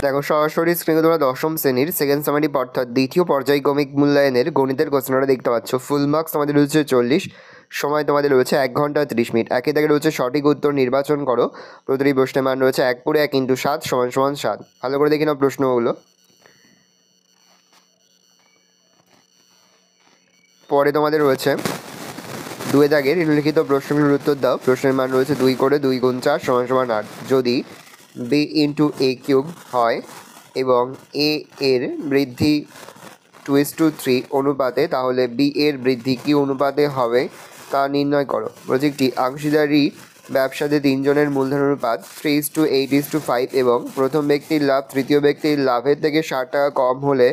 দেখো সরাসরি স্ক্রিনে তোমরা দশম শ্রেণীর সেকেন্ড সামারি অর্থাৎ দ্বিতীয় পর্যায়ক্রমিক মূল্যায়নের গণিতের কোশ্চেনটা দেখতে পাচ্ছ। ফুল মার্কস তোমাদের রয়েছে 40, সময় তোমাদের রয়েছে 1 ঘন্টা 30 মিনিট। একে থেকে রয়েছে সঠিক উত্তর নির্বাচন করো। প্রতিটি প্রশ্নের মান রয়েছে 1 পুরে 1 × 7 = 7। ভালো করে দেখে নাও প্রশ্নগুলো। পরে তোমাদের রয়েছে 2 দাগের নিম্নলিখিত প্রশ্নগুলোর উত্তর দাও। প্রশ্নের মান রয়েছে 2 করে 2 × 4 = 8। যদি b × a³ হয় এবং a এর বৃদ্ধি 2:3 অনুপাতে, তাহলে b এর বৃদ্ধি কি অনুপাতে হবে তা নির্ণয় করো। প্রজেক্টটি অংশীদারি ব্যবসাতে 3 জনের মূলধন অনুপাত 3:8:5 এবং প্রথম ব্যক্তির লাভ তৃতীয় ব্যক্তির লাভের থেকে 60 টাকা কম হলে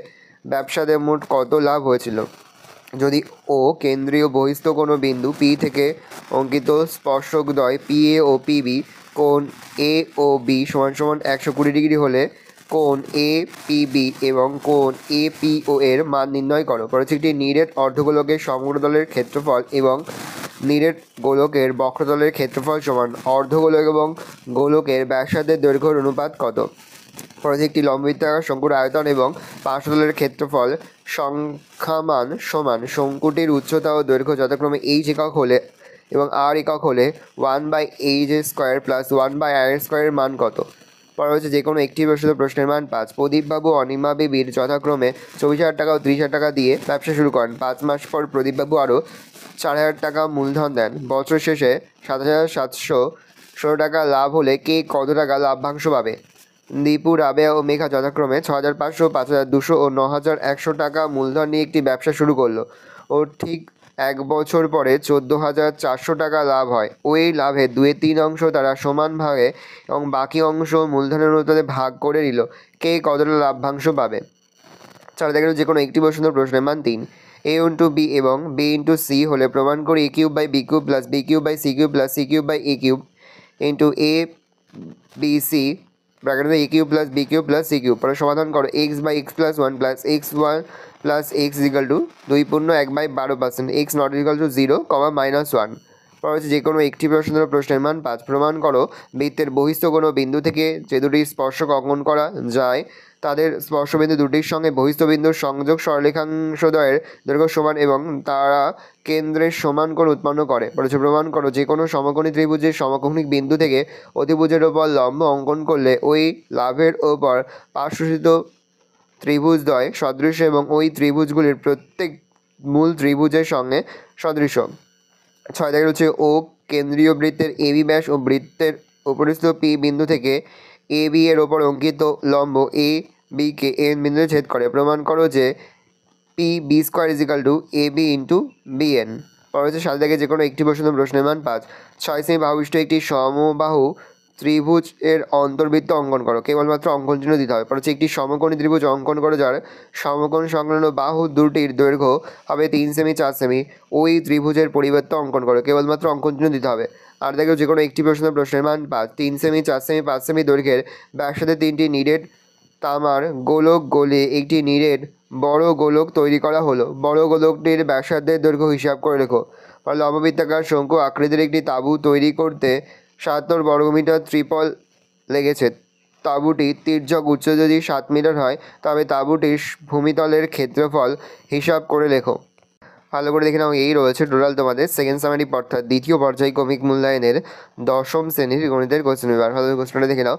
ব্যবসাতে মোট কত লাভ হয়েছিল। যদি ও কেন্দ্রীয় বহিস্থ কোনো বিন্দু P থেকে অঙ্কিত স্পর্শকদ্বয় PA ও PB কোণ A ও B = 120 ডিগ্রি হলে কোণ APB এবং কোণ APO এর মান নির্ণয় করো। প্রত্যেকটি নিরেট অর্ধগোলকের সমগ্রতলের ক্ষেত্রফল এবং নিরেট গোলকের বক্রতলের ক্ষেত্রফল সমান অর্ধগোলক এবং গোলকের ব্যাসার্ধের দৈর্ঘ্যের অনুপাত কত। প্রত্যেকটি লম্ববৃত্তাকার শঙ্কুর আয়তন এবং পার্শ্বতলের ক্ষেত্রফল সংখ্যামান সমান শঙ্কুটির উচ্চতা ও দৈর্ঘ্য যথাক্রমে h একক হলে এবং r একক হলে 1/h² + 1/r² এর মান কত। পরে হচ্ছে যে কোনো একটি প্রশ্নের মান 5। প্রদীপবাবু অনিমা বিবির যথাক্রমে 24,000 টাকা ও 30,000 টাকা দিয়ে ব্যবসা শুরু করেন। 5 মাস পর প্রদীপবাবু আরও 4,000 টাকা মূলধন দেন। বছর শেষে 7,716 টাকা লাভ হলে কে কত টাকা লাভ্যাংশ পাবে। দীপু, রাবেয়া ও মেঘা যথাক্রমে 6,500, 5,200 ও 9,100 টাকা মূলধন নিয়ে একটি ব্যবসা শুরু করলো। ও ঠিক 1 বছর পরে 14,400 টাকা লাভ হয়। ওই লাভের 2/3 অংশ তারা সমান ভাগে এবং বাকি অংশ মূলধনের অনুপাতে ভাগ করে নিল। কে কতটা লাভ্যাংশ পাবে। 4 থেকে যে কোনো একটি প্রশ্নের মান 3। a × b এবং b × c হলে প্রমাণ করি a³/b³ + b³/c³ + c³/a³ × a/b/c a³ + b³ + c³ পরে সমাধান করো। x/x + 1 + x1 + x = 2 পূর্ণ 1/12%, x ≠ 0, -1। পরে হচ্ছে যে কোনো একটি প্রশ্নের মান 5। প্রমাণ করো বৃত্তের বহিস্থ কোনো বিন্দু থেকে যে দুটি স্পর্শক অঙ্কন করা যায় তাদের স্পর্শবিন্দু দুটির সঙ্গে বহিস্থ বিন্দুর সংযোগ সরলরেখাংশদ্বয়ের দৈর্ঘ্য সমান এবং তারা কেন্দ্রের সমান কোণ উৎপন্ন করে। বলেছে প্রমাণ করো যে কোনো সমকোণী ত্রিভুজের সমকোণিক বিন্দু থেকে অতিভুজের ওপর লম্ব অঙ্কন করলে ওই লাভের ওপর পার্শ্বস্থিত ত্রিভুজদ্বয় সদৃশ এবং ওই ত্রিভুজগুলির প্রত্যেক মূল ত্রিভুজের সঙ্গে সদৃশ। 6 থেকে হচ্ছে ও কেন্দ্রীয় বৃত্তের AB ব্যাস ও বৃত্তের উপরিস্থ P বিন্দু থেকে AB এর ওপর অঙ্কিত লম্ব AB কে N বিন্দুতে ছেদ করে। প্রমাণ করো যে PB² = AB × BN। পরে হচ্ছে 7 থেকে যে কোনো একটি প্রশ্নের মান 5। 6 সেমি বাহুবিশিষ্ট একটি সমবাহু ত্রিভুজ এর অন্তর্বৃত্ত অঙ্কন করো। কেবলমাত্র অঙ্কন চিহ্ন দিতে হবে। পরে হচ্ছে একটি সমকোণী ত্রিভুজ অঙ্কন করো যার সমকোণ সংলগ্ন বাহু দুটির দৈর্ঘ্য হবে 3 সেমি 4 সেমি। ওই ত্রিভুজের পরিবর্তে অঙ্কন করো। কেবলমাত্র অঙ্কন চিহ্ন দিতে হবে। আর দেখো যে কোনো একটি প্রশ্নের মান 5। 3 সেমি 4 সেমি 5 সেমি দৈর্ঘ্যের ব্যাসার্ধে 3টি নিরেট তামার গোলক গলিয়ে একটি নিরেট বড় গোলক তৈরি করা হলো। বড় গোলকটির ব্যাসার্ধের দৈর্ঘ্য হিসাব করে লেখো। লম্ববৃত্তাকার শঙ্কু আকৃতির একটি তাঁবু তৈরি করতে ৭০ বর্গমিটার ত্রিপল লেগেছে। তাঁবুটির তির্যক উচ্চতা যদি 7 মিটার হয় তবে তাঁবুটির ভূমিতলের ক্ষেত্রফল হিসাব করে লেখো। ভালো করে দেখে নাও। এই রয়েছে টোটাল তোমাদের সেকেন্ড সামারি অর্থাৎ দ্বিতীয় পর্যায়ক্রমিক মূল্যায়নের দশম শ্রেণীর গণিতের কোশ্চেন পেপার। ভালো কোশ্চেনটা দেখে নাও।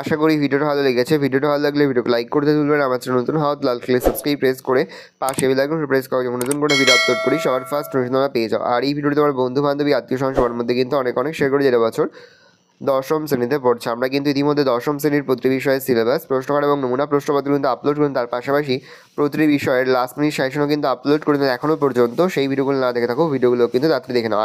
আশা করি ভিডিওটা ভালো লেগেছে। ভিডিওটা ভালো লাগলে ভিডিওকে লাইক করতে ভুলবেন। আমার চ্যানেল নতুন হওয়া লাল কালার সাবস্ক্রাইব প্রেস করে পাশে বেল আইকন প্রেস করে যখন নতুন করে ভিডিও আপলোড করি সবার ফার্স্ট নোটিফিকেশন তোমরা পেয়ে যাও। আর এই ভিডিওটি তোমার বন্ধু বান্ধবী আত্মীয় স্বজন সবার মধ্যে কিন্তু অনেক শেয়ার করে যেটা বছর দশম শ্রেণীতে পড়ছে। আমরা কিন্তু ইতিমধ্যে দশম শ্রেণীর প্রতিটি বিষয়ের সিলেবাস, প্রশ্নকার এবং নমুনা প্রশ্নপত্র কিন্তু আপলোড করুন। তার পাশাপাশি প্রতিটি বিষয়ের লাস্ট মিনিট সাজেশনও কিন্তু আপলোড করে দেন। এখনও পর্যন্ত সেই ভিডিওগুলো না দেখে থাকো, ভিডিওগুলো কিন্তু তাড়াতাড়ি দেখে নাও।